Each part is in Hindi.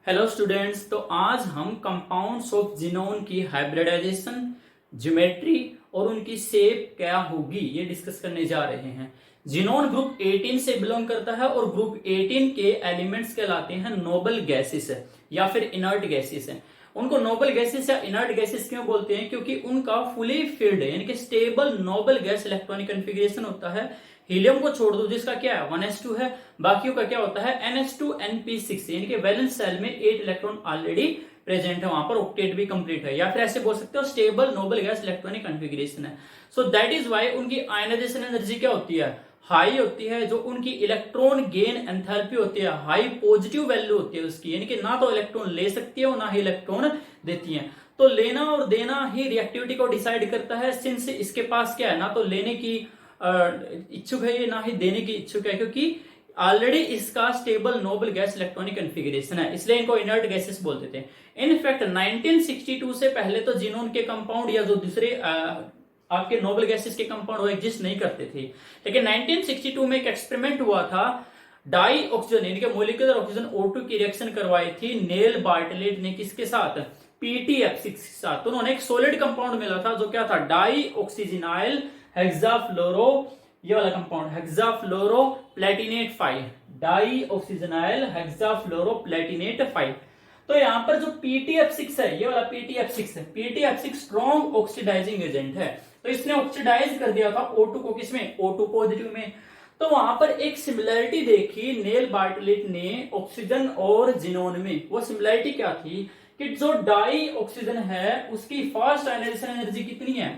Hello students. तो आज हम कंपाउंड्स ऑफ जिनोन की हाइब्रिडाइजेशन, ज्योमेट्री और उनकी शेप क्या होगी ये डिस्कस करने जा रहे हैं। जिनोन ग्रुप 18 से बिलोंग करता है और ग्रुप 18 के एलिमेंट्स कहलाते हैं नोबल गैसेस या फिर इनर्ट गैसेस है। उनको नोबल गैसेस या इनर्ट गैसेस क्यों बोलते हैं? क्योंकि उनका फुली फिल्ड यानी कि stable noble gas electronic configuration होता है। हीलियम को छोड़ दो जिसका क्या है 1s2 है, बाकियों का क्या होता है NH2 NP6 यानी कि वैलेंस सेल में 8 इलेक्ट्रॉन ऑलरेडी प्रेजेंट है, वहां पर ऑक्टेट भी कंप्लीट है, या फिर ऐसे बोल सकते हो stable noble gas electronic configuration है। सो दैट इज वाई उनकी आयनाइजेशन एनर्जी क्या होती है, हाई होती है। जो उनकी इलेक्ट्रॉन गेन एंथैल्पी होती है, हाई पॉजिटिव वैल्यू होती है उसकी, यानी कि ना तो इलेक्ट्रॉन ले सकती है और ना ही इलेक्ट्रॉन देती है। तो लेना और देना ही रिएक्टिविटी को डिसाइड करता है। सिंस इसके पास क्या है, ना तो लेने की इच्छुक है ये, ना ही देने की इच्छुक है, क्योंकि ऑलरेडी इसका stable noble gas electronic configuration है, इसलिए इनको इनर्ट गैसेस बोलते थे। इनफैक्ट 1962 से पहले तो जिनोन के कंपाउंड या जो दूसरे आपके नोबल गैसेस के कंपाउंड वो एग्जिस्ट नहीं करते थे। लेकिन 1962 में एक एक्सपेरिमेंट हुआ था, डाई ऑक्सीजन यानी कि मोलिकुलर ऑक्सीजन O2 की रिएक्शन करवाई थी नेल बार्टलेट ने, किसके साथ, PTF6 के साथ। तो उन्होंने एक सॉलिड कंपाउंड मिला था जो क्या था, डाई ऑक्सीजनाइल हेक्साफ्लोरो, ये वाला कंपाउंड हेक्साफ्लोरो प्लेटिनेट 5, डाई ऑक्सीजनाइल हेक्साफ्लोरो प्लेटिनेट 5। तो यहां पर जो PTF6 है, ये वाला PTF6 है, PTF6 स्ट्रॉन्ग ऑक्सीडाइजिंग एजेंट है। तो इसने ऑक्सीडाइज कर दिया था O2 को, किसमें, O2 पॉजिटिव में। तो वहां पर एक सिमिलरिटी देखी नेल बार्टलेट ने ऑक्सीजन और जिनोन में। वो सिमिलरिटी क्या थी कि जो डाई ऑक्सीजन है उसकी फास्ट आयनाइजेशन एनर्जी कितनी है,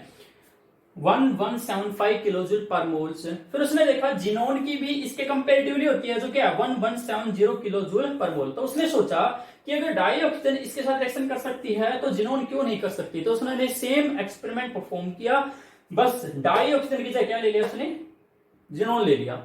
1175 किलोजूल पर मोल से। फिर उसने देखा जिनोन की भी इसके कंपेरेटिवली होती है, जो क्या है 1170 किलोजूल पर मोल। तो उसने सोचा कि अगर डाई ऑक्सीजन इसके साथ रिएक्शन कर सकती है तो जिनोन क्यों नहीं कर सकती। तो उसने सेम एक्सपेरिमेंट परफॉर्म किया, बस डाई ऑक्सीजन की जगह क्या ले लिया उसने, जिनोन ले लिया।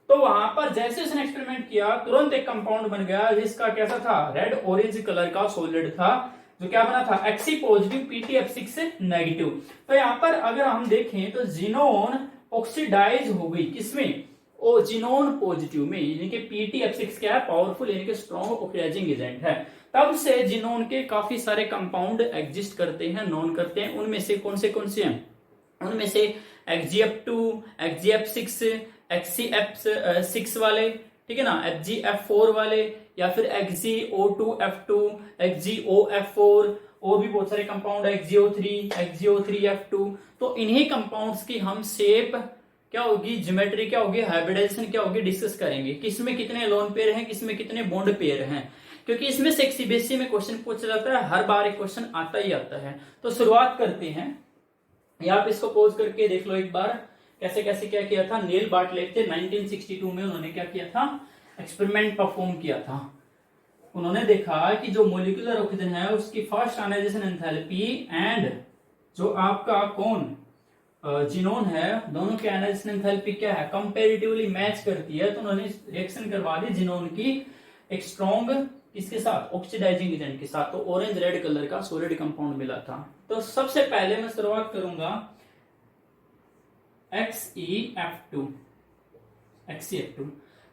तो वहां पर जैसे उसने एक्सपेरिमेंट किया तुरंत एक कंपाउंड बन गया जिसका कैसा था, रेड ऑरेंज कलर का सॉलिड था, जो क्या बना था, Xe पॉजिटिव PTF6 नेगेटिव। तो यहां पर अगर हम देखें तो जिनोन ऑक्सीडाइज हो गई किसमें, ओ जिनोन पॉजिटिव में, यानी कि PTF6 क्या है, पावरफुल यानी कि स्ट्रॉन्ग ऑक्सीडाइजिंग एजेंट है। तब से जिनोन के काफी सारे कंपाउंड एग्जिस्ट करते हैं, नॉन करते हैं। उनमें से कौन से हैं, उनमें से XgF2, XgF6, XcF6 वाले, ठीक है ना, FgF4 वाले, या फिर XgO2F2, XgOF4, और भी बहुत सारे कंपाउंड है, XgO3, XgO3F2। तो इन्हीं कंपाउंड्स की हम शेप क्या होगी, ज्योमेट्री क्या होगी, हाइब्रिडाइजेशन क्या होगी, डिस्कस करेंगे। किसमें कितने लोन पेयर हैं, किसमें कितने बॉन्ड पेयर हैं, क्योंकि इसमें से सीबीएसई में क्वेश्चन पूछा जाता है, हर बार एक क्वेश्चन आता ही आता है। तो शुरुआत करते हैं, या आप इसको पोज करके देख लो एक बार कैसे कैसे क्या किया था। नेल बार्टलेट थे 1962 में, उन्होंने क्या किया था, एक्सपेरिमेंट परफॉर्म किया था। उन्होंने देखा कि जो मोलिकुलर ऑक्सीजन है उसकी फर्स्ट आयनाइजेशन एंथैल्पी एंड जो आपका कौन जिनोन है, दोनों की आयनाइजेशन एंथैल्पी क्या है, कंपैरेटिवली मैच करती है। तो उन्होंने रिएक्शन करवा दी जिनोन की एक स्ट्रॉन्ग किसके साथ, ऑक्सीडाइजिंग एजेंट के साथ। तो ऑरेंज रेड कलर का सॉलिड कंपाउंड मिला था। तो सबसे पहले मैं शुरुआत करूंगा XeF2।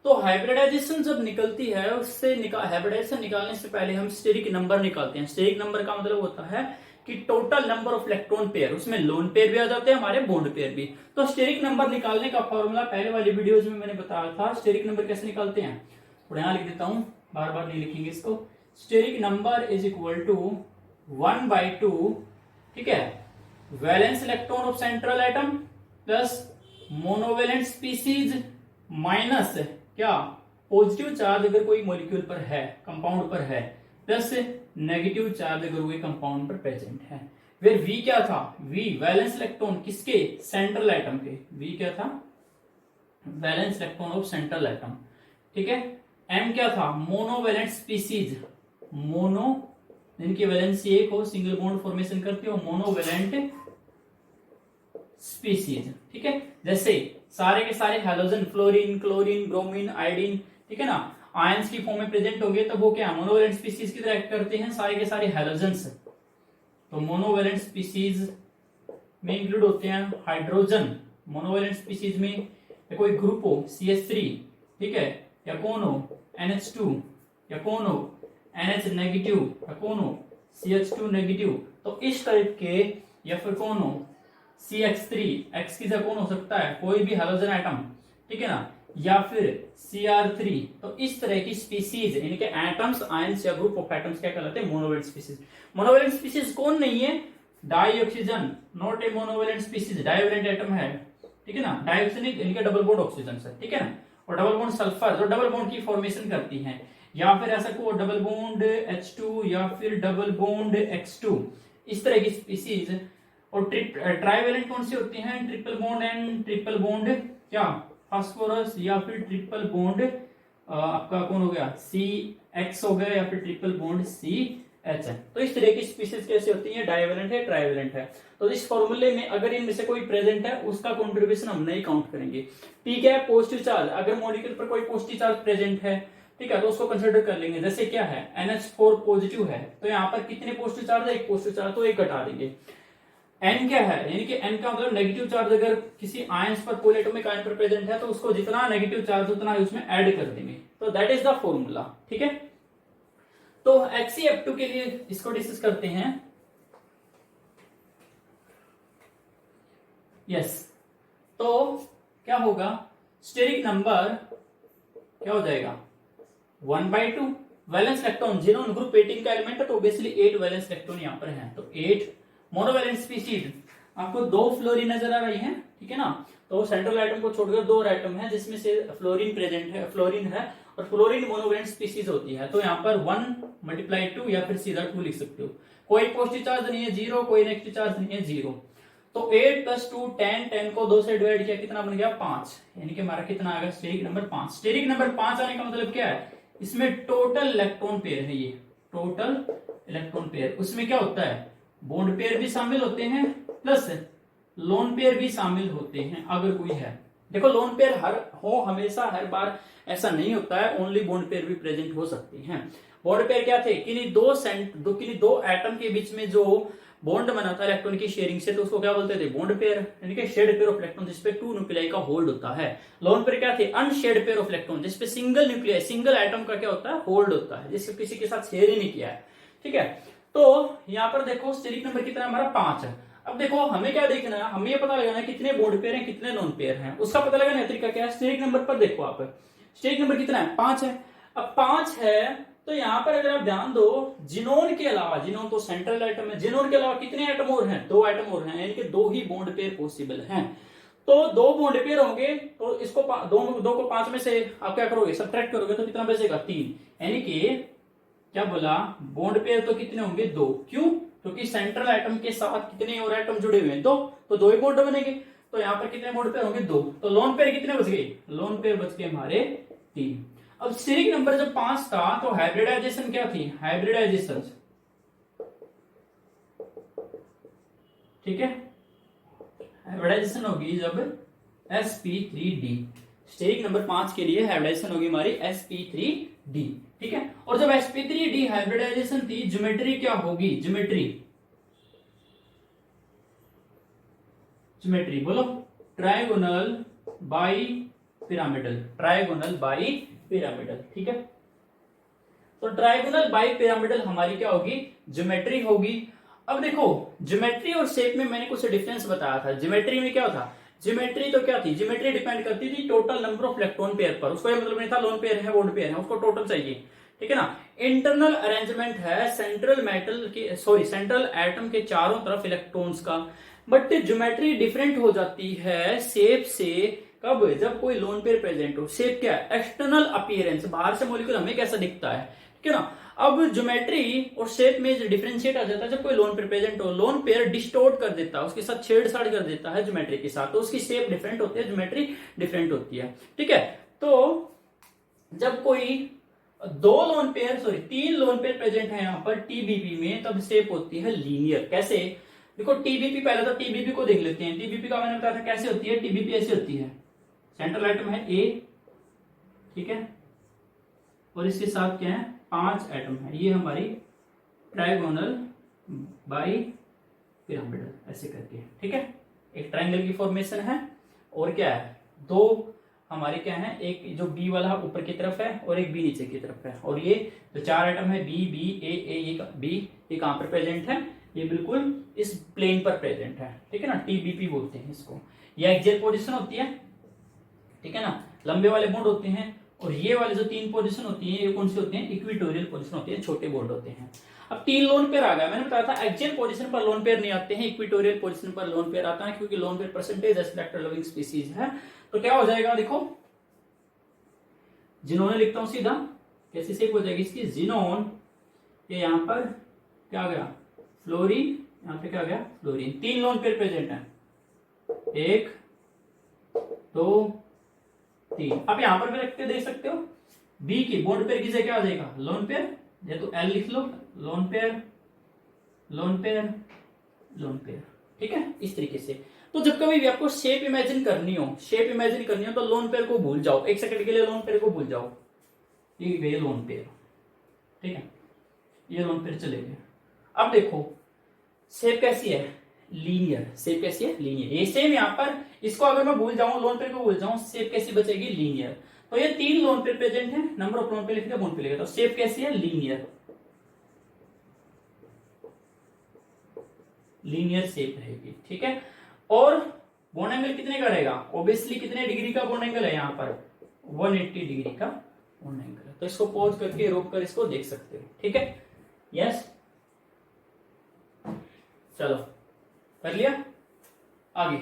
तो हाइब्रिडाइजेशन जब निकलती है उससे हाइब्रिडाइजेशन निकालने से पहले हम स्टेरिक नंबर निकालते हैं। स्टेरिक नंबर का मतलब होता है कि total number of electron pair, उसमें लोन पेयर भी आ जाते हैं, हमारे बॉन्ड पेयर भी। तो स्टेरिक नंबर निकालने का फॉर्मूला पहले वाली वीडियोज में मैंने बताया था। स्टेरिक नंबर कैसे निकालते हैं, थोड़ा यहां लिख देता हूं, बार बार नहीं लिखेंगे इसको। Steric number is equal to 1/2, ठीक है, valence electron of central atom plus monovalent species minus क्या, पॉजिटिव चार्ज अगर कोई मॉलिक्यूल पर है, कंपाउंड पर है, प्लस नेगेटिव चार्ज अगर कोई कंपाउंड पर प्रेजेंट है। फिर V क्या था, V वैलेंस इलेक्ट्रॉन किसके, सेंट्रल एटम के। V क्या था, valence electron of central atom, ठीक है। M क्या था, मोनोवेलेंट स्पीसीज, मोनो जिनकी वैलेंसी एक हो, सिंगल बॉन्ड फॉर्मेशन करती हो, मोनोवेलेंट स्पीसीज, ठीक है। जैसे सारे के सारे halogen, fluorine, chlorine, bromine, iodine, ठीक है ना, आयंस की फॉर्म में प्रेजेंट होंगे तब वो क्या, मोनोवेलेंट स्पीसीज की तरह एक्ट करते हैं, सारे के सारे हैलोजेंस। तो मोनोवेलेंट स्पीसीज में इंक्लूड होते हैं हाइड्रोजन, मोनोवेलेंट स्पीसीज में कोई ग्रुप हो CH3, ठीक है, या कौन हो NH2, या कौन हो NH नेगेटिव या कौन हो CH2 नेगेटिव, तो इस टाइप के, या फिर कौन हो CH3, X की जगह कौन हो सकता है कोई भी हाइड्रोजन एटम, ठीक है ना, या फिर Cr3, तो इस तरह की स्पीसीज इनके एटम्स आयंस या ग्रुप ऑफ एटम्स क्या कहलाते हैं मोनोवैलेंट स्पीसीज। मोनोवैलेंट स्पीसीज कौन नहीं है, dioxygen not a monovalent species, divalent atom है, ठीक है ना, डाइऑक्सिनिक इनके डबल बॉन्ड ऑक्सीजन से, ठीक है ना, और डबल बॉन्ड सल्फर जो डबल बॉन्ड की फॉर्मेशन करती है, या फिर ऐसा को डबल बॉन्ड H2 या फिर डबल बॉन्ड X2, इस तरह की स्पीसीज। और ट्राइवेलेंट कौन सी होती हैं, triple bond and triple bond क्या फास्फोरस, या फिर ट्रिपल बॉन्ड आपका कौन हो गया CX हो गया, या फिर ट्रिपल बॉन्ड CH है। तो इस तरह की स्पीसीज कैसे होती है, डाइवेलेंट है, ट्राइवेलेंट है। तो इस फॉर्मूले में अगर इनमें से कोई प्रेजेंट है उसका कंट्रीब्यूशन हम नहीं काउंट करेंगे। P क्या है, पॉजिटिव चार्ज, अगर मॉलिक्यूल पर कोई पॉजिटिव चार्ज प्रेजेंट है, ठीक है, तो उसको कंसिडर कर लेंगे। जैसे क्या है NH4 पॉजिटिव है, तो यहाँ पर कितने पॉजिटिव चार्ज है, एक पॉजिटिव चार्ज, तो एक घटा देंगे। N क्या है, यानी कि N का मतलब नेगेटिव चार्ज अगर किसी आयंस पर पॉलीएटॉमिक आयन पर प्रेजेंट है तो उसको जितना नेगेटिव चार्ज उतना ही उसमें ऐड कर देंगे। तो दैट इज द फॉर्मूला, ठीक है। तो HCF2 के लिए इसको डिस्कस करते हैं। यस, तो क्या होगा, स्टेरिक नंबर क्या हो जाएगा 1/2। वैलेंस इलेक्ट्रॉन जिनोन ग्रुप 18 का एलिमेंट है, तो ऑब्वियसली 8 वैलेंस इलेक्ट्रॉन यहाँ पर है, तो 8 मोनोवैलेंट स्पीसीज। आपको 2 फ्लोरीन नजर आ रही है, ठीक है ना, तो सेंट्रल एटम को छोड़कर 2 और एटम है जिसमें से फ्लोरीन प्रेजेंट है, फ्लोरीन है, और फ्लोरीन मोनोवैलेंट स्पीसीज होती है। तो यहाँ पर 1 × 2 या फिर सीधा 2 लिख सकते हो। कोई पॉजिटिव चार्ज नहीं है 0, कोई नेगेटिव चार्ज नहीं है 0। तो 8 + 2 10, 10 को 2 से डिवाइड किया कितना बन गया 5, यानी कि हमारा कितना आ गया स्टेरिक नंबर 5। स्टेरिक नंबर 5 आने का मतलब क्या है, इसमें टोटल इलेक्ट्रॉन पेयर है, ये टोटल इलेक्ट्रॉन पेयर, उसमें क्या होता है बॉन्ड पेयर भी शामिल होते हैं प्लस लोन पेयर भी शामिल होते हैं अगर कोई है। देखो लोन पेयर हमेशा हर बार ऐसा नहीं होता है, ओनली बॉन्ड पेयर भी प्रेजेंट हो सकते हैं। बॉन्ड पेयर क्या थे, किन्हीं दो एटम के बीच में जो बॉन्ड बना था इलेक्ट्रॉन की शेयरिंग से, तो उसको क्या बोलते थे बॉन्ड पेयर, यानी कि शेड पेयर ऑफ इलेक्ट्रॉन जिसपे 2 न्यूक्लियाई का होल्ड होता है। लोन पेयर क्या थे, अनशेड पेयर ऑफ इलेक्ट्रॉन जिसपे सिंगल न्यूक्लियाई सिंगल एटम का क्या होता है होल्ड होता है, जिससे किसी के साथ शेयर ही नहीं किया है, ठीक है। तो यहाँ पर देखो स्टेरिक नंबर कितना हमारा 5 है। अब देखो हमें क्या देखना है, हमें ये पता लगाना है कितने बॉन्ड पेयर हैं कितने लोन पेयर हैं, उसका पता लगाने का तरीका क्या है, स्टेरिक नंबर पर देखो आप, स्टेरिक नंबर कितना है 5 है। अब 5 है तो यहाँ पर अगर आप ध्यान दो, जिनोन के अलावा, जिनोन तो सेंट्रल एटम है, जिनोन के अलावा कितने एटम और हैं, 2 एटम और हैं, यानी कि 2 ही बॉन्ड पेयर पॉसिबल हैं। तो 2 बॉन्ड पेयर होंगे, तो इसको 2 को 5 में से आप क्या करोगे सबट्रैक्ट करोगे तो कितना बचेगा 3, यानी कि क्या बोला बॉन्ड पेयर तो कितने होंगे 2, क्यों, क्योंकि सेंट्रल एटम के साथ कितने और एटम जुड़े हुए हैं 2, तो 2 ही बॉन्ड बनेंगे। तो यहाँ पर कितने बॉन्ड पेयर होंगे 2, तो लोन पेयर कितने बच गए, लोन पेयर बच गए हमारे 3। अब स्टेरिक नंबर जब 5 था तो हाइब्रिडाइजेशन क्या थी, हाइब्रिडाइजेशन, ठीक है, हाइब्रिडाइजेशन होगी जब sp3d, स्टेरिक नंबर 5 के लिए हाइब्रिडाइजेशन होगी हमारी sp3d, ठीक है। और जब sp3d हाइब्रिडाइजेशन थी, ज्योमेट्री क्या होगी, ज्योमेट्री बोलो, trigonal bi pyramidal, trigonal bi pyramidal, ठीक है। तो ट्रायगोनल बाई पिरामिडल हमारी क्या होगी, ज्योमेट्री होगी। अब देखो ज्योमेट्री और शेप में मैंने कुछ डिफरेंस बताया था। ज्योमेट्री में क्या था, ज्योमेट्री तो क्या थी, ज्योमेट्री डिपेंड करती थी total number of electron pair पर, उसको ये मतलब नहीं था लोन पेयर है बॉन्ड पेयर है, उसको टोटल चाहिए, ठीक है ना। इंटरनल अरेंजमेंट है सेंट्रल एटम के चारों तरफ इलेक्ट्रॉन्स का, बट ज्योमेट्री डिफरेंट हो जाती है शेप से, कब, जब कोई लोन पेयर प्रेजेंट हो। शेप क्या है, एक्सटर्नल अपीयरेंस, बाहर से मॉलिक्यूल हमें कैसा दिखता है, ठीक है ना। अब ज्योमेट्री और शेप में डिफरेंशिएट आ जाता है जब कोई लोन पेयर प्रेजेंट हो, लोन पेयर डिस्टोर्ट कर देता है, उसके साथ छेड़छाड़ कर देता है ज्योमेट्री के साथ, तो उसकी शेप डिफरेंट होती है, ज्योमेट्री डिफरेंट होती है, ठीक है। तो जब कोई 3 लोन पेयर प्रेजेंट है यहाँ पर टीबीपी में, तब शेप होती है लीनियर। कैसे, देखो टीबीपी, पहले तो टीबीपी को देख लेते हैं। टीबीपी का मैंने बताया था कैसे होती है, टीबीपी ऐसी होती है, सेंट्रल एटम है ए, ठीक है, और इसके साथ क्या है 5 एटम है, ये हमारी ट्रायगोनल बाई पिरामिडल ऐसे करके, ठीक है, एक ट्रायंगल की फॉर्मेशन है, और क्या है 2 हमारे क्या है, एक जो बी वाला ऊपर की तरफ है और एक बी नीचे की तरफ है, और ये जो 4 एटम है बी बी ए ए, ये बी, ये कहाँ पर प्रेजेंट है, ये बिल्कुल इस प्लेन पर प्रेजेंट है, ठीक है ना, टीबीपी बोलते हैं इसको। ये एक्सियल पोजीशन होती है, ठीक है ना, लंबे वाले बॉन्ड होते हैं, और ये वाले जो 3 पोजीशन होती है ये कौन सी होती है, इक्वेटोरियल पोजीशन होती है, छोटे बॉन्ड होते हैं। अब 3 लोन पेयर आ गया, मैंने बताया था एक्सियल पोजीशन पर लोन पेयर नहीं आते हैं, इक्वेटोरियल पोजीशन पर लोन पेयर आता है, क्योंकि lone pair percentage electron loving species है। तो क्या हो जाएगा, देखो जिनोन लिखता हूं सीधा, कैसी शेप हो जाएगी इसकी, जिनोन, ये यहां पर क्या आ गया, फ्लोरीन, यहां पे क्या आ गया, फ्लोरीन। 3 लोन पेयर प्रेजेंट है, 1 2 3। अब यहां पर भी रख के देख सकते हो, बी की बॉन्ड पेयर की जगह क्या आ जाएगा, लोन पेयर, या तो एल लिख लो, lone pair lone pair lone pair, ठीक है, इस तरीके से। तो जब कभी भी आपको शेप इमेजिन करनी हो, तो लोन पेयर को भूल जाओ, 1 सेकंड के लिए लोन पेयर को भूल जाओ, ये लोन पेयर, ठीक है, ये लोन पेयर चले गए। अब देखो शेप कैसी है, लीनियर, शेप कैसी है, लीनियर। ये सेम यहां पर, इसको अगर मैं भूल जाऊं, लोन पेयर को भूल जाऊं, शेप कैसी बचेगी, लीनियर। तो ये 3 लोन पेयर प्रेजेंट है, नंबर ऑफ लोन पेयर लिख दिया, बॉन्ड पेयर लिखा, तो शेप कैसी है, लीनियर, लीनियर शेप रहेगी, ठीक है। और बॉन्ड एंगल कितने का रहेगा, ऑब्वियसली कितने डिग्री का बॉन्ड एंगल है यहाँ पर, 180 डिग्री का बॉन्ड एंगल है। तो इसको पॉज करके रोक कर इसको देख सकते हो, ठीक है, यस। चलो कर लिया, आगे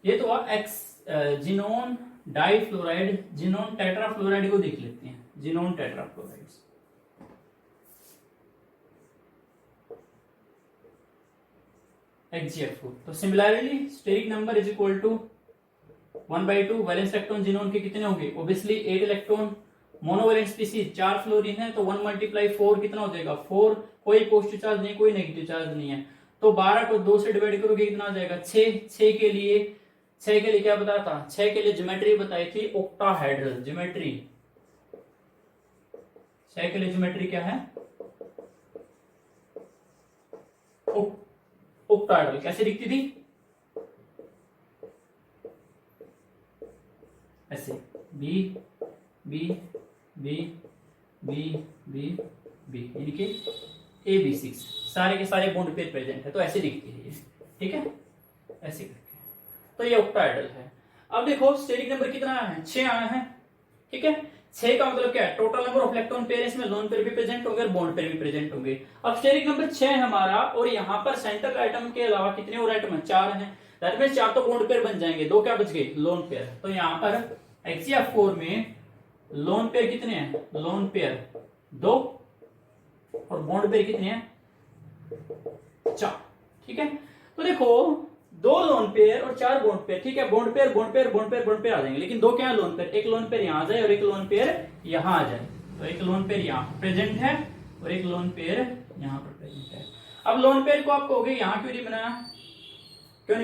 ये तो एक्स जिनोन डाइफ्लोराइड, जिनोन टेट्राफ्लोराइड को देख लेते हैं, जिनोन टेट्राफ्लोराइड, HgF4। तो similarly steric number is equal to 1/2, valence electron xenon के कितने होंगे, obviously 8 electron, monovalent species 4 fluorine है, तो 1 × 4 कितना हो जाएगा, 4, कोई पॉजिटिव चार्ज नहीं, कोई नेगेटिव चार्ज नहीं है, तो 12 को 2 से डिवाइड करोगे कितना आ जाएगा, 6। 6 के लिए क्या बताया था, 6 के लिए ज्योमेट्री बताई थी, ऑक्टाहेड्रल ज्योमेट्री। 6 के लिए ज्योमेट्री क्या है, ऑक्टाहेड्रल। कैसे दिखती थी, ऐसे B B B B B B, यानी कि AB6, सारे के सारे बॉन्ड पेयर प्रेजेंट है, तो ऐसे दिखती है ये, ठीक है, ऐसे करके। तो ये ऑक्टाहेड्रल है। अब देखो स्टेरिक नंबर कितना आया है, 6 आया है, ठीक है। 6 का मतलब क्या है, total number of electron pair, इसमें लोन पेयर भी प्रेजेंट होंगे और बॉन्ड पेयर भी प्रेजेंट होंगे। अब स्टेरिक नंबर 6 है हमारा, और यहाँ पर सेंट्रल आइटम के अलावा कितने और आइटम है, 4 है, दैट मींस 4 तो बॉन्ड पेयर बन जाएंगे, 2 क्या बच गए, लोन पेयर। तो यहाँ पर HgF4 में लोन पेयर कितने हैं, लोन पेयर 2 और बॉन्ड पेयर कितने हैं, 4, ठीक है। तो देखो 2 लोन पेयर और 4 बॉन्ड पेयर, ठीक है, बॉन्ड पेयर आ जाएंगे, लेकिन 2 क्या है, लोन पेयर। एक लोन पेयर यहां आ जाए और एक लोन पेयर यहां आ जाए, तो एक लोन पेयर यहां प्रेजेंट है और एक लोन पेयर यहां पर प्रेजेंट है। अब लोन पेयर को आप कहोगे यहां क्यों नहीं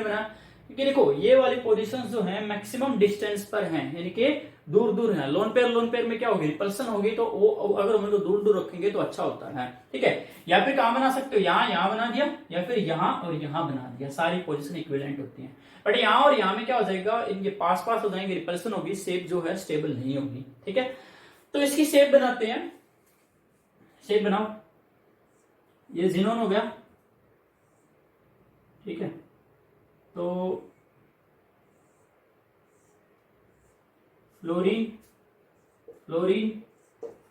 बनाया, क्योंकि देखो ये वाली पोजीशंस जो है मैक्सिमम डिस्टेंस पर हैं, यानी कि दूर है। लोन पेयर में क्या होगी, रिपल्सन होगी, तो वो अगर हम लोग दूर रखेंगे तो अच्छा होता है, ठीक है। या फिर कहां बना सकते हो, यहां बना दिया, या फिर यहां और यहां बना दिया, सारी पोजीशन इक्विवेलेंट होती है। बट यहां और यहां में क्या हो जाएगा, इनके पास हो जाएंगे, रिपल्सन होगी, शेप जो है स्टेबल नहीं होगी, ठीक है। तो इसकी शेप बनाते हैं, शेप बनाओ, ये जिनोन हो गया, ठीक है। तो फ्लोरीन फ्लोरीन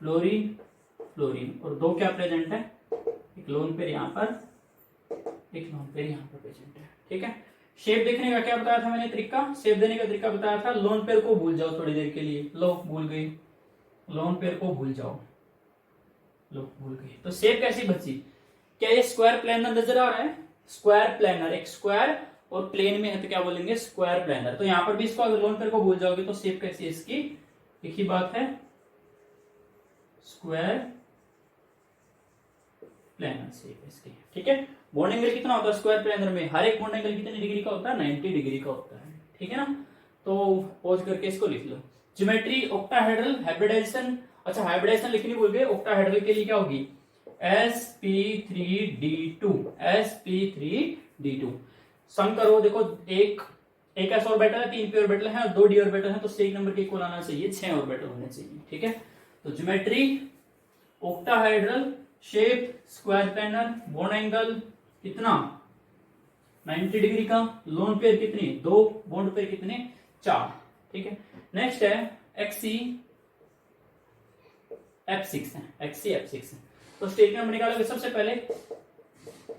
फ्लोरीन फ्लोरीन, और 2 क्या प्रेजेंट है, एक लोन पेयर यहां पर, एक लोन पेयर यहां पर प्रेजेंट है, ठीक है। शेप देखने का क्या बताया था मैंने, तरीका, शेप देने का तरीका बताया था, लोन पेयर को भूल जाओ थोड़ी देर के लिए, लो भूल गई, लोन पेयर को भूल जाओ, लो भूल गई। तो शेप कैसी बची, क्या ये स्क्वायर प्लेनर नजर आ रहा है, स्क्वायर प्लेनर, एक स्क्वायर और प्लेन में है तो क्या बोलेंगे, स्क्वायर प्लेनर। तो यहां पर भी इसको अगर लोन पेयर को भूल जाओगे तो शेप कैसी है इसकी, एक ही बात है, स्क्वायर प्लेनर शेप इसकी, ठीक है। बॉन्ड एंगल कितना होता है स्क्वायर प्लेनर में, हर एक बॉन्ड एंगल कितने डिग्री का होता है, 90 डिग्री का होता है, ठीक है ना। तो पॉज करके इसको लिख लो, ज्योमेट्री ऑक्टाहेड्रल, हाइब्रिडाइजेशन, अच्छा हाइब्रिडाइजेशन लिखनी भूल गए, ऑक्टाहेड्रल के लिए क्या होगी, sp3d2, sp3d2। सम करो, देखो 1 एक s ऑर्बिटल है, 3 p ऑर्बिटल है और 2 d ऑर्बिटल है, तो स्टेरिक नंबर के इक्वल आना चाहिए, 6 ऑर्बिटल होने चाहिए। ठीक है, तो geometry octahedral, shape square planar, bond angle कितना 90 डिग्री का, लोन पेयर कितनी 2, बॉन्ड पेयर कितने 4। ठीक है, नेक्स्ट है एक्सी F6 है, एक्सी F6 है। तो स्टेरिक नंबर निकालोगे सबसे पहले,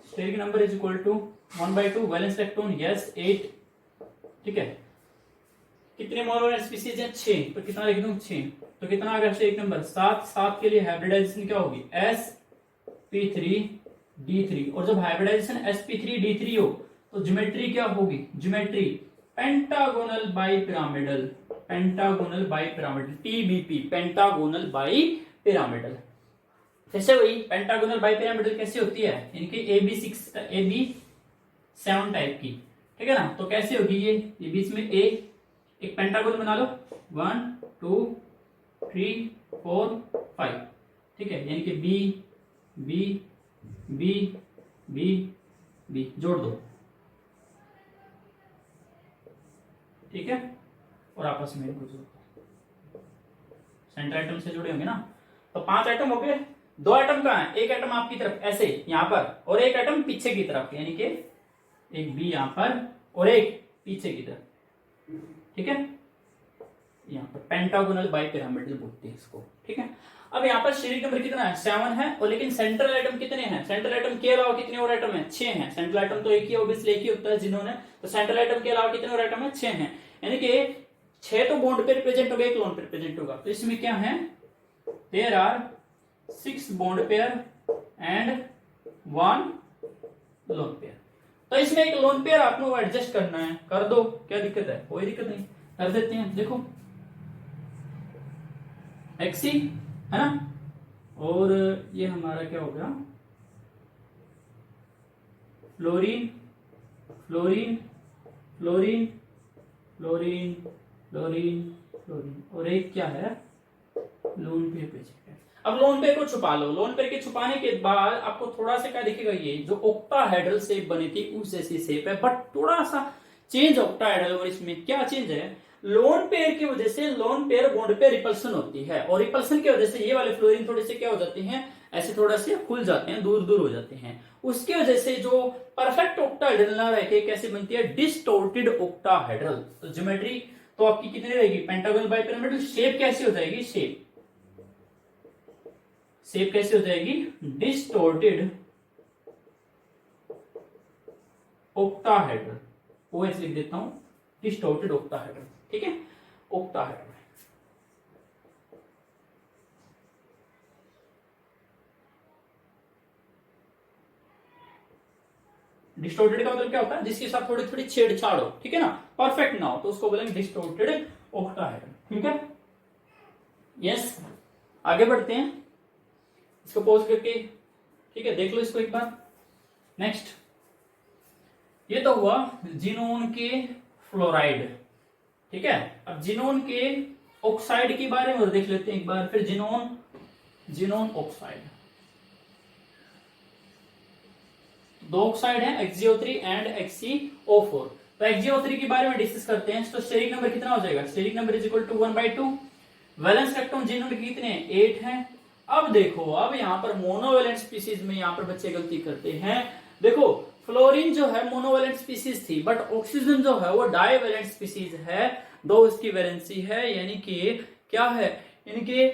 steric number is equal to 1/2 valence electron yes 8। ठीक है, कितने मोलर स्पीसीज है 6, तो कितना लिख दूं 6, तो कितना आ गया स्टेरिक नंबर 7। 7 के लिए हाइब्रिडाइजेशन क्या होगी sp3d3, और जब हाइब्रिडाइजेशन sp3d3 हो तो ज्योमेट्री क्या होगी, geometry pentagonal bipyramidal, pentagonal bipyramidal TBP, pentagonal bipyramidal. जैसे वही पेंटागोनल बाइपिरामिडल कैसे होती है, इनकी AB7 टाइप की। ठीक है ना, तो कैसे होगी ये बीच में एक पेंटागोन बना लो 1 2 3 4 5। ठीक है, यानी कि B B B B B जोड़ दो। ठीक है, और आपस में कुछ सेंटर एटम से जुड़े होंगे ना, तो 5 एटम हो गए। 2 एटम कहाँ है, एक एटम आपकी तरफ ऐसे यहां पर और एक एटम पीछे की तरफ, यानी कि एक बी यहां पर और एक पीछे की तरफ। ठीक है, यहाँ पर पेंटागोनल बाइपिरामिडल बोलते हैं इसको। ठीक है, अब यहाँ पर स्टेरिक नंबर कितना है 7 है, और लेकिन सेंट्रल एटम कितने हैं, सेंट्रल एटम के अलावा कितने और एटम है 6 हैं। सेंट्रल एटम तो एक ही ऑब्वियसली एक ही होता है जिन्होंने, तो सेंट्रल एटम के अलावा कितने और एटम है 6 हैं, यानी कि 6 तो बॉन्ड पे रिप्रेजेंट हो गए, एक लोन पे रिप्रेजेंट होगा। तो इसमें क्या है, there are 6 bond pair and 1 lone pair. तो इसमें एक लोन पेयर आपको एडजस्ट करना है, कर दो, क्या दिक्कत है, कोई दिक्कत नहीं, कर देते हैं। देखो एक्सी है ना, और ये हमारा क्या हो गया fluorine fluorine fluorine fluorine fluorine fluorine, और एक क्या है लोन पेयर प्रेजेंट। अब लोन पेयर को छुपा लो, लोन पेयर के छुपाने के बाद आपको थोड़ा सा क्या दिखेगा, ये जो ऑक्टाहेड्रल शेप बनी थी उस जैसी शेप है, बट थोड़ा सा चेंज ऑक्टाहेड्रल। और इसमें क्या चेंज है, लोन पेयर की वजह से लोन पेयर बॉन्ड पे रिपल्सन होती है, और रिपल्सन की वजह से ये वाले फ्लोरीन थोड़े से क्या हो जाते हैं, ऐसे थोड़ा से खुल जाते हैं, दूर दूर हो जाते हैं। उसकी वजह से जो परफेक्ट ऑक्टाहेड्रल ना रह के कैसे बनती है, डिस्टोर्टेड ऑक्टाहेड्रल। तो ज्योमेट्री तो आपकी कितनी रहेगी, पेंटागोनल बाइपिरामिडल। शेप कैसी हो जाएगी, शेप कैसे हो जाएगी, डिस्टोर्टेड ऑक्टाहेड्रल, OH लिख देता हूं, डिस्टोर्टेड ऑक्टाहेड्रल। ठीक है, ऑक्टाहेड्रल। डिस्टोर्टेड का मतलब क्या होता है, जिसके साथ थोड़ी थोड़ी छेड़छाड़ हो, ठीक है ना, परफेक्ट ना हो, तो उसको बोलेंगे डिस्टोर्टेड ऑक्टाहेड्रल। ठीक है, यस, आगे बढ़ते हैं, इसको पॉज करके ठीक है देख लो इसको एक बार। नेक्स्ट, ये तो हुआ जिनोन के फ्लोराइड। ठीक है, अब जिनोन के ऑक्साइड के बारे में देख लेते हैं एक बार फिर। जिनोन ऑक्साइड, 2 ऑक्साइड है, XgO3 एंड XeO4। तो XgO3 के बारे में डिस्कस करते हैं। तो स्टेरिक नंबर कितना हो जाएगा, steric number is equal to 1/2। Valence electron xenon के कितने 8 हैं। अब देखो, अब यहाँ पर मोनोवेलेंट स्पीसीज में यहाँ पर बच्चे गलती करते हैं। देखो फ्लोरीन जो है मोनोवेलेंट स्पीसीज थी, बट ऑक्सीजन जो है वो डाइवेलेंट स्पीसीज है, 2 इसकी वैलेंसी है, यानी कि क्या है, यानी कि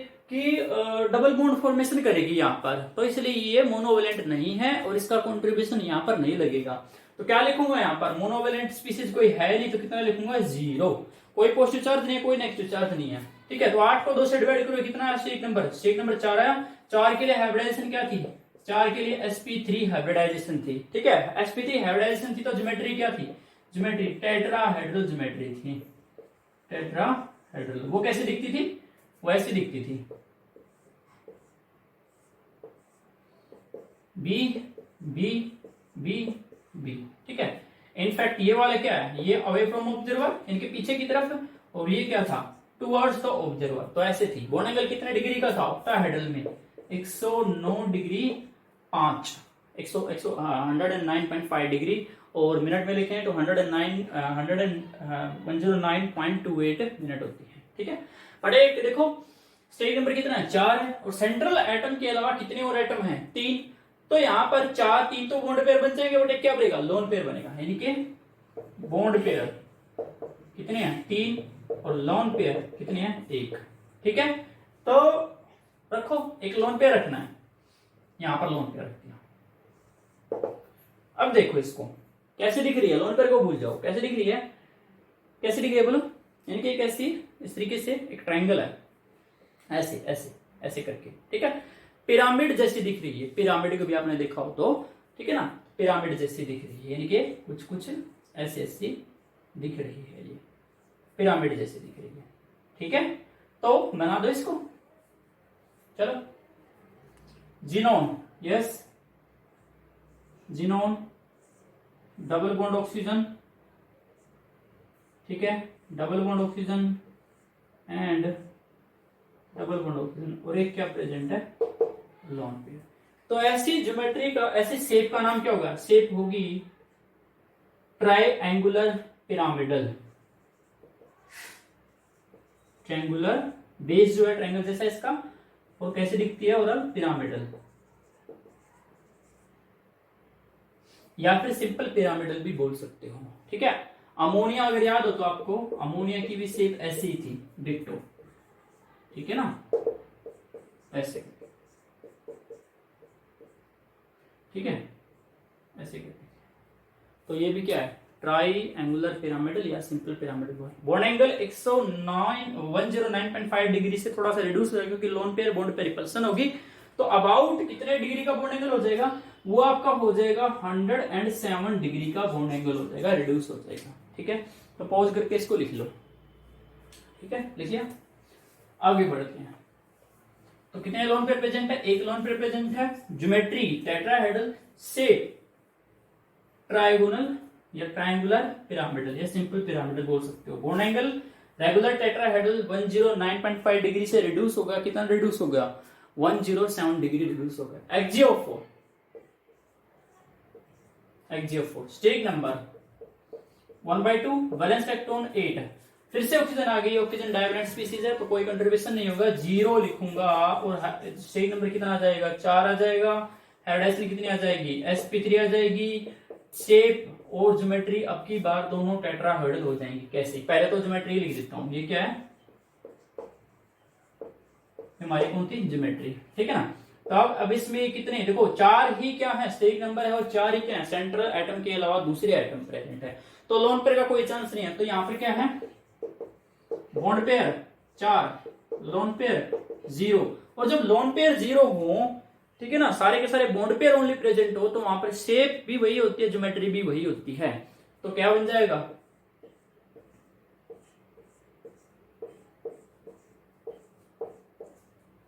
डबल बॉन्ड फॉर्मेशन करेगी यहाँ पर, तो इसलिए ये मोनोवेलेंट नहीं है और इसका कंट्रीब्यूशन यहाँ पर नहीं लगेगा। तो क्या लिखूंगा यहाँ पर, मोनोवेलेंट स्पीसीज कोई है नहीं, तो कितना लिखूंगा 0। कोई पॉजिटिव चार्ज नहीं है, कोई नेगेटिव चार्ज नहीं है। ठीक है, तो 8 को 2 से डिवाइड करो, कितना है स्टेरिक नंबर 4 आया। 4 के लिए हाइब्रिडाइजेशन क्या थी, 4 के लिए sp3 हाइब्रिडाइजेशन थी। ठीक है, sp3 हाइब्रिडाइजेशन थी, तो ज्योमेट्री क्या थी, ज्योमेट्री टेट्राहेड्रल ज्योमेट्री थी, टेट्राहेड्रल। वो कैसे दिखती थी, वैसे दिखती थी, बी बी बी बी। ठीक है, इनफैक्ट ये वाला क्या है, ये अवे फ्रॉम ऑब्जर्वर, इनके पीछे की तरफ, और ये क्या था टुवर्ड्स द ऑब्जर्वर, तो ऐसे थी। बॉन्ड एंगल कितने डिग्री का था ऑक्टाहेड्रल में, 109 डिग्री 5, 109.5 डिग्री, और मिनट में लिखें तो 109.28 मिनट होती है। ठीक है, बट एक देखो स्टेज नंबर कितना है, 4 है, और सेंट्रल एटम के अलावा कितने और एटम हैं, 3। तो यहाँ पर 4 3 तो बॉन्ड पेयर बन जाएंगे, बट एक क्या बनेगा, लोन पेयर बनेगा, यानी कि बॉन्ड पेयर कितने हैं, 3, और लोन पेयर कितने हैं, 1। ठीक है, तो रखो एक लोन पेयर रखना है, यहां पर लोन पेयर रख दिया। अब देखो इसको कैसे दिख रही है, लोन पेयर को भूल जाओ, कैसे दिख रही है, कैसे दिख रही है बोलो, यानी कि कैसी, इस तरीके से एक ट्रायंगल है, ऐसे ऐसे ऐसे करके। ठीक है, पिरामिड जैसी दिख रही है, पिरामिड को भी आपने देखा हो तो, ठीक है ना, पिरामिड जैसी दिख रही है, यानी कि कुछ कुछ ऐसे ऐसी दिख रही है, ये पिरामिड जैसी दिख रही है। ठीक है, तो बना दो इसको, चलो। Xenon, yes, xenon, double bond oxygen, ठीक है, double bond oxygen and double bond oxygen, और एक क्या प्रेजेंट है, लोन पेयर। तो ऐसी ज्योमेट्री का, ऐसी शेप का नाम क्या होगा, शेप होगी ट्रायंगुलर पिरामिडल। ट्रायंगुलर बेस जो है ट्रायंगल जैसा इसका, और कैसे दिखती है ओरल, पिरामिडल, या फिर सिंपल पिरामिडल भी बोल सकते हो। ठीक है, अमोनिया अगर याद हो तो आपको, अमोनिया की भी शेप ऐसी ही थी, डिक्टो। ठीक है ना, ऐसे, ठीक है, ऐसे करके। तो ये भी क्या है, ट्रायंगुलर पिरामिडल या simple pyramidal. Bond angle 109.5 degree से थोड़ा सा रिड्यूस हो जाएगा, क्योंकि लोन पेयर बॉन्ड पे रिपल्सन होगी। तो अबाउट कितने डिग्री का बॉन्ड एंगल हो जाएगा, वो आपका हो जाएगा 107 डिग्री का बॉन्ड एंगल हो जाएगा, रिड्यूस हो जाएगा। ठीक है, तो पॉज करके इसको लिख लो। ठीक है, लिखिए, आगे बढ़ते हैं। तो कितने लोन पेयर प्रेजेंट है, एक लोन पेयर प्रेजेंट है। ज्योमेट्री टेट्राहेड्रल, शेप ट्रायगोनल या ट्रायंगुलर पिरामिडल या सिंपल पिरामिडल बोल सकते हो। Bond angle regular tetrahedral 109.5 degree से रिड्यूस होगा, कितना रिड्यूस होगा, 107 डिग्री रिड्यूस होगा। एक्जियोफोर, एक्जियोफोर स्टेज नंबर 1/2, वैलेंस इलेक्ट्रॉन 8। फिर से ऑक्सीजन आ गई, ऑक्सीजन डाइवैलेंट स्पीसीज है तो कोई कंट्रीब्यूशन नहीं होगा, 0 लिखूंगा, और स्टेज नंबर कितना आ जाएगा, 4 आ जाएगा। हाइड्राइसिन कितनी आ जाएगी, sp3 आ जाएगी। शेप और ज्योमेट्री अब की बार दोनों टेट्राहेड्रल हो जाएंगी। कैसे, पहले तो ज्योमेट्री लिख देता हूं, ये क्या है, हमारी कौन थी, ज्योमेट्री। ठीक है ना, तो अब इसमें कितने, देखो 4 ही क्या है, स्टेज नंबर है, और 4 ही क्या है, सेंट्रल एटम के अलावा दूसरे एटम प्रेजेंट है, तो लोन पेयर का कोई चांस नहीं है। तो यहां पर क्या है, बॉन्ड पेयर 4, लोन पेयर 0, और जब लोन पेयर 0 हो, ठीक है ना, सारे के सारे बॉन्ड पेयर ओनली प्रेजेंट हो, तो वहां पर शेप भी वही होती है, ज्योमेट्री भी वही होती है। तो क्या बन जाएगा,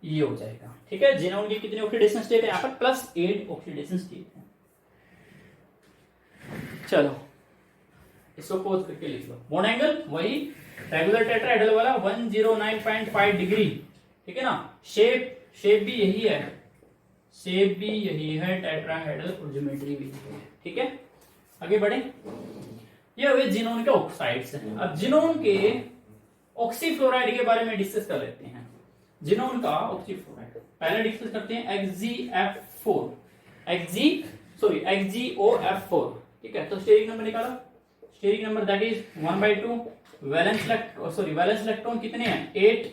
ये हो जाएगा। ठीक है, जिनोन की कितने ऑक्सीडेशन स्टेट है, यहाँ पर +8 ऑक्सीडेशन स्टेट है। चलो इसको पोज करके लिख लो। बॉन्ड एंगल वही रेगुलर टेट्राहेड्रल वाला 109.5 डिग्री, ठीक है ना। शेप भी यही है, शेप भी यही है टेट्राहेड्रल, और ज्योमेट्री भी यही है। ठीक है, आगे बढ़े। ये हुए जिनोन के ऑक्साइड्स हैं। अब जिनोन के ऑक्सीफ्लोराइड के बारे में डिस्कस कर लेते हैं। जिनोन का ऑक्सीफ्लोराइड पहले डिस्कस करते हैं। XgO-F4, ठीक है। तो स्टेरिक नंबर निकालो, steric number that is 1/2। Valence electron कितने हैं, 8।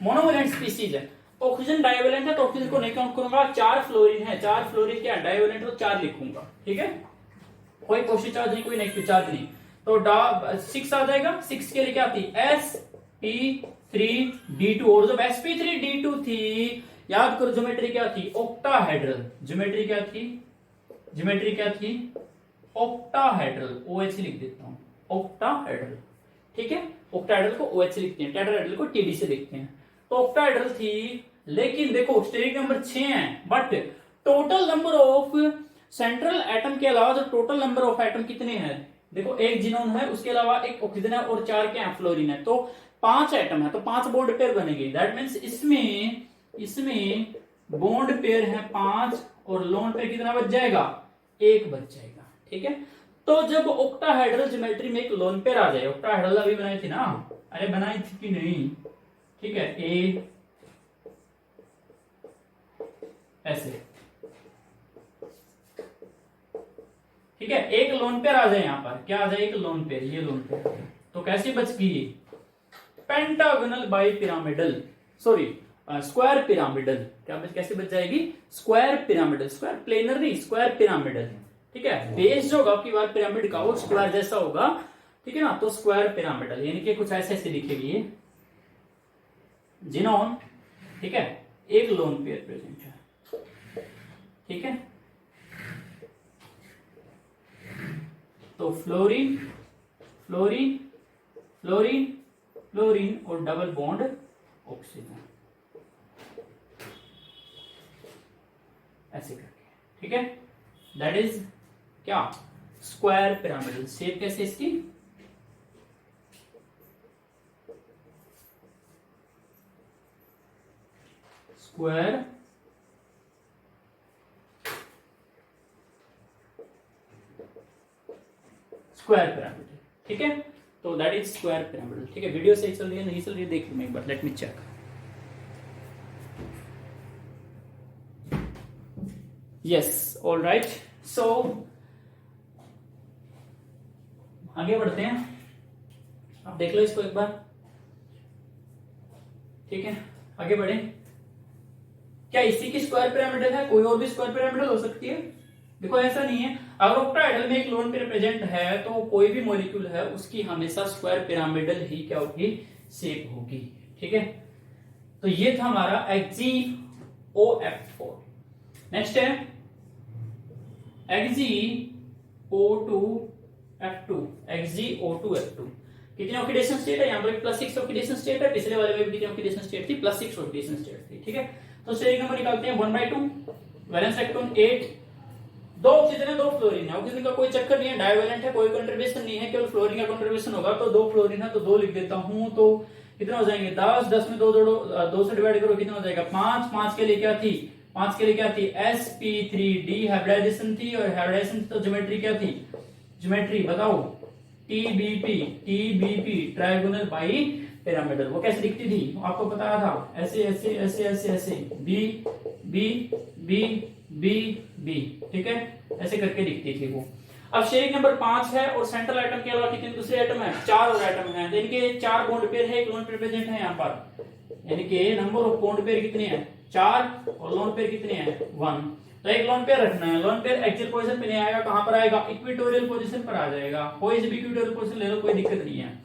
मोनोवैलेंट स्पीसीज है, ऑक्सीजन डाइवैलेंट है तो ऑक्सीजन को नहीं काउंट करूंगा। 4 फ्लोरीन है, 4 फ्लोरीन क्या डाइवैलेंट, तो 4 लिखूंगा। ठीक है, कोई पॉजिटिव चार्ज नहीं, कोई नेगेटिव चार्ज नहीं, तो 6 आ जाएगा। 6 के लिए क्या थी, sp3d2, और जब sp3d2 थी, याद करो ज्योमेट्री क्या थी, ऑक्टाहेड्रल। ज्योमेट्री क्या थी, ऑक्टाहेड्रल। OH लिख देता हूं, ऑक्टाहेड्रल। ठीक है, ऑक्टाहेड्रल को OH लिखते हैं, टेट्राहेड्रल को TD से लिखते हैं। तो ऑक्टाहेड्रल थी, लेकिन देखो स्टेरिक नंबर 6 है, but total number of central atom के अलावा जो टोटल नंबर ऑफ एटम कितने हैं, देखो एक जिनोन है, उसके अलावा एक ऑक्सीजन है, और 4 क्या है, फ्लोरीन है, तो 5 एटम है, तो 5 बॉन्ड पेयर बनेंगे। दैट मीन्स इसमें बॉन्ड पेयर है 5 और लोन पेयर कितना बच जाएगा, 1 बच जाएगा। ठीक है, तो जब ऑक्टाहेड्रल ज्योमेट्री में एक लोन पेयर आ जाए, ऑक्टाहेड्रल अभी बनाई थी ना, अरे बनाई थी कि नहीं, ठीक है, ए ऐसे, ठीक है, एक लोन पेयर आ जाए, यहां पर क्या आ जाए, एक लोन पेयर, ये लोन पेयर, तो कैसे बच गई, pentagonal bi pyramidal, sorry square pyramidal, क्या कैसे बच जाएगी, स्क्वायर पिरामिडल, स्क्वायर प्लेनर नहीं, स्क्वायर पिरामिडल। ठीक है, बेस जो होगा आपकी बार पिरामिड का वो स्क्वायर जैसा होगा, ठीक है ना, तो स्क्वायर पिरामिडल, यानी कि कुछ ऐसे ऐसे दिखेगी ये जिनोन, ठीक है, एक लोन पेयर प्रेजेंट है। ठीक है, तो फ्लोरीन फ्लोरीन फ्लोरीन फ्लोरीन और डबल बॉन्ड ऑक्सीजन, ऐसे करके। ठीक है, दैट इज क्या, स्क्वायर पिरामिडल। शेप कैसे इसकी, स्क्वायर स्क्वायर पिरामिडल। ठीक है, तो दैट इज स्क्वायर पिरामिडल। ठीक है, वीडियो सही चल रही है नहीं चल रही है देख लूं एक बार, let me check. Yes, all right, so आगे बढ़ते हैं, आप देख लो इसको एक बार। ठीक है, आगे बढ़े, क्या इसी की स्क्वायर पिरामिडल है, कोई और भी स्क्वायर पिरामिडल हो सकती है, देखो ऐसा नहीं है, अगर ऑक्टाहेड्रल में एक लोन पेयर प्रेजेंट है तो कोई भी मॉलिक्यूल है उसकी हमेशा स्क्वायर पिरामिडल ही क्या होगी, शेप होगी। ठीक है, तो ये था हमारा XgO4। नेक्स्ट है XgO2F2, XgO2F2, कितने ऑक्सीडेशन स्टेट है, यहाँ पर +6 ऑक्सीडेशन स्टेट है, पिछले वाले में भी कितनी ऑक्सीडेशन स्टेट थी, +6 ऑक्सीडेशन स्टेट थी। ठीक है, तो स्टेट नंबर निकालते हैं 1/2, वैलेंस इलेक्ट्रॉन 8, 2 ऑक्सीजन है 2 फ्लोरीन है, ऑक्सीजन का कोई चक्कर नहीं है, डाइवेलेंट है, कोई कंट्रीब्यूशन नहीं है, केवल फ्लोरीन का कंट्रीब्यूशन होगा, तो 2 फ्लोरीन है तो 2 लिख देता हूं, तो कितना हो जाएंगे 10, 10 में 2 जोड़ो, 2 से डिवाइड करो, कितना हो जाएगा 5, 5 के लिए क्या थी, 5 के लिए क्या थी, sp3d हाइब्रिडाइजेशन थी, और हाइब्रिडाइजेशन तो ज्योमेट्री क्या थी, ज्योमेट्री बताओ, TBP ट्रायगोनल बाई पिरामिडल, वो कैसे दिखती थी आपको बताया था, ऐसे ऐसे ऐसे ऐसे ऐसे, B B B B B, ठीक है, ऐसे करके दिखती थी वो। अब शेरिक नंबर 5 है और सेंट्रल एटम के अलावा कितने दूसरे एटम है, 4 और एटम है, यानी कि 4 बॉन्ड पेयर है, एक लोन पेयर प्रेजेंट है यहाँ पर, यानी कि नंबर ऑफ बॉन्ड पेयर कितने हैं 4 और लोन पेयर कितने हैं 1, तो एक लोन पेयर रखना है, लोन पेयर एक्सियल पोजीशन पे नहीं आएगा, कहां पर आएगा, इक्वेटोरियल पोजीशन पर आ जाएगा, कोई से भी इक्वेटोरियल पोजीशन ले लो कोई दिक्कत नहीं है।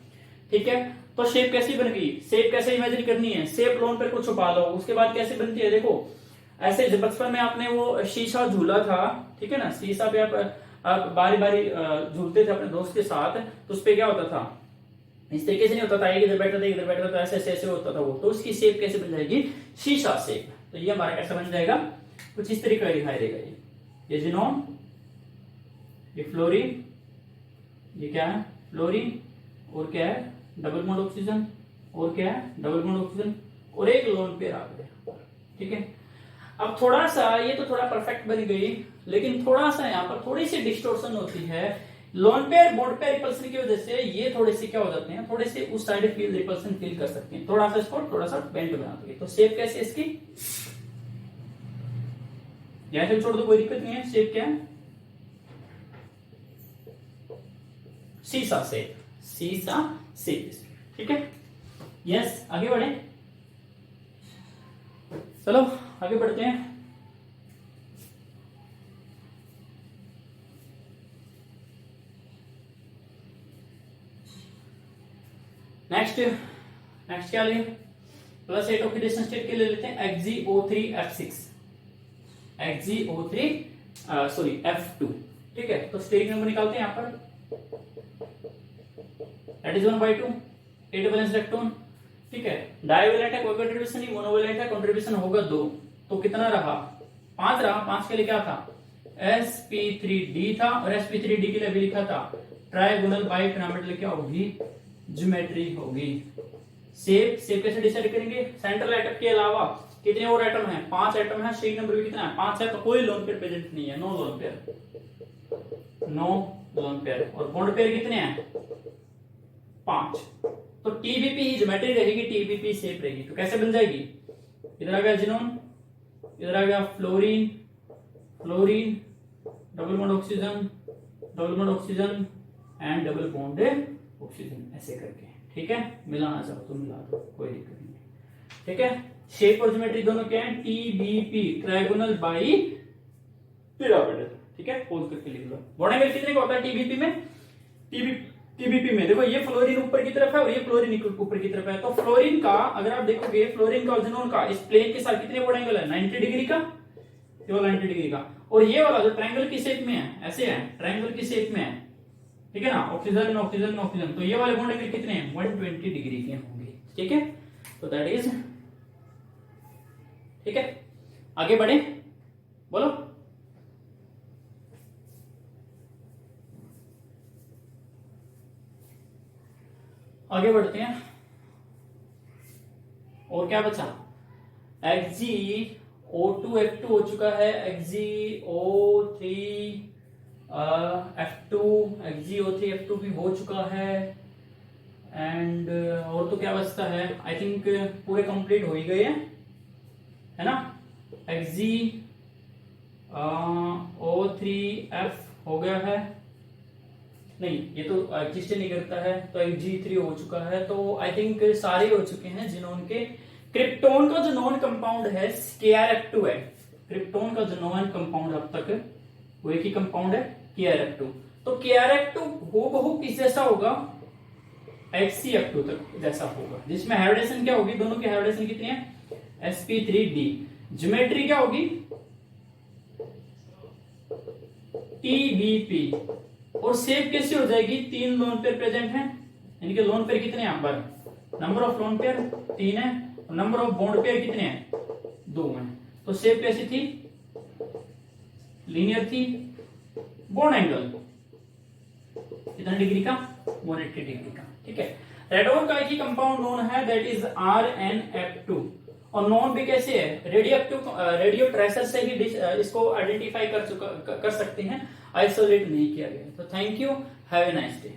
ठीक है, तो शेप कैसी बन गई, शेप कैसे इमेजिन करनी है, शेप लोन पेयर को छुपा लो, उसके बाद कैसे बनती है, देखो ऐसे जब बचपन में आपने वो शीशा झूला था, ठीक है ना, शीशा पे आप बारी बारी झूलते थे अपने दोस्त के साथ, तो उस पे क्या होता था, इस तरीके से नहीं होता था, एक इधर बैठा था इधर बैठा था, ऐसे ऐसे ऐसे होता था वो, तो उसकी शेप कैसे बन जाएगी, शीशा शेप, तो ये हमारा कैसा बन जाएगा, कुछ इस तरीके का दिखाई देगा, ये जिनोन, ये फ्लोरीन, ये क्या है फ्लोरीन, और क्या है डबल बॉन्ड ऑक्सीजन, और क्या है डबल बॉन्ड ऑक्सीजन, और एक लोन पेयर आ गया। ठीक है, अब थोड़ा सा ये तो थोड़ा परफेक्ट बन गई, लेकिन थोड़ा सा यहाँ पर थोड़ी सी डिस्टोर्शन होती है, lone pair bond pair repulsion की वजह से ये थोड़े से क्या हो जाते हैं, थोड़े से उस साइड फील रिपल्सन फील कर सकते हैं, थोड़ा सा इसको थोड़ा सा बेंड बनाते हैं, तो शेप कैसे इसकी, ऐसे छोड़ दो कोई दिक्कत नहीं है, शेप क्या है, शीशा शेप, शीशा शेप। ठीक है, यस, आगे बढ़े, चलो आगे बढ़ते हैं। नेक्स्ट नेक्स्ट क्या लें, +8 ऑक्सीडेशन स्टेट के ले लेते हैं XgO3F6, XgO3 सॉरी F2। ठीक है, तो स्टेरिक नंबर निकालते हैं यहाँ पर, दैट इज 1/2, 8 वैलेंस इलेक्ट्रॉन। ठीक है, डाइवैलेंट है, कोई कंट्रीब्यूशन नहीं, मोनोवैलेंट है, कंट्रीब्यूशन होगा 2, तो कितना रहा 5 रहा, 5 के लिए क्या था sp3d था, और sp3d के लिए भी लिखा था ट्रायगोनल बाई पिरामिडल क्या होगी, ज्योमेट्री होगी, शेप कैसे डिसाइड करेंगे, सेंट्रल एटम के अलावा कितने और एटम हैं, 5 एटम है, शेप नंबर भी कितना है, 5 है, तो कोई लोन पेयर प्रेजेंट नहीं है, नो लोन पेयर। और बॉन्ड पेयर कितने हैं, 5। तो टीबीपी ही ज्योमेट्री रहेगी, टीबीपी शेप रहेगी। तो कैसे बन जाएगी, इधर आ गया जिनोन, इधर आ गया fluorine, double bond oxygen and double bond oxygen, ऐसे करके, ठीक है। मिलाना चाहो तो मिला दो, कोई दिक्कत नहीं, ठीक है। शेप और ज्योमेट्री दोनों क्या है, टीबीपी, ट्रायगोनल बाई पिरामिडल, ठीक है। पोज करके लिख लो। बॉन्ड एंगल कितने का होता है टीबीपी में, टीबीपी में देखो ये फ्लोरीन ऊपर की तरफ है और ये फ्लोरीन ऊपर की तरफ है। तो फ्लोरीन का अगर आप देखोगे, फ्लोरीन का और जिनोन का इस प्लेन के साथ कितने बॉन्ड एंगल है, 90 डिग्री का, केवल 90 डिग्री का। और ये वाला जो ट्रायंगल की शेप में है, ऐसे है, ट्रायंगल की शेप में है, ठीक है ना, ऑक्सीजन, तो ये वाले बॉन्ड एंगल कितने हैं, 120 डिग्री के होंगे, ठीक है। तो दैट इज, ठीक है। आगे बढ़े, बोलो। आगे बढ़ते हैं, और क्या बचा, XgO2F2 हो चुका है, XgO3F2, XgO3F2 भी हो चुका है। एंड और तो क्या बचता है, आई थिंक पूरे कंप्लीट हो ही गए हैं, है ना। XgO3F हो गया है, नहीं ये तो एग्जिस्ट नहीं करता है, तो Xg3 हो चुका है। तो आई थिंक सारे हो चुके हैं जिनोन के। क्रिप्टोन का जो नॉन कंपाउंड है KrF2 है, क्रिप्टोन का जो नॉन कंपाउंड अब तक वो एक ही कंपाउंड है KrF2। तो KrF2 हूबहू किस जैसा होगा, HCF2 तक जैसा होगा, जिसमें हाइब्रिडेशन क्या होगी, दोनों की हाइब्रिडेशन कितनी है, sp3d। ज्योमेट्री क्या होगी, TBP। और शेप कैसी हो जाएगी, 3 लोन पेयर प्रेजेंट हैं, इनके लोन पेयर कितने हैं, पर नंबर ऑफ लोन पेयर 3 है, और नंबर ऑफ बॉन्ड पेयर कितने हैं, 2 हैं। तो शेप कैसी थी, लीनियर थी। बॉन्ड एंगल कितना डिग्री का, 180 डिग्री का, ठीक है। रेडोन का एक ही कंपाउंड नोन है, दैट इज RnF2। और नॉन भी कैसे है, रेडियो ट्रेसर से ही इसको आइडेंटिफाई कर सकते हैं, आइसोलेट नहीं किया गया। तो thank you, have a nice day.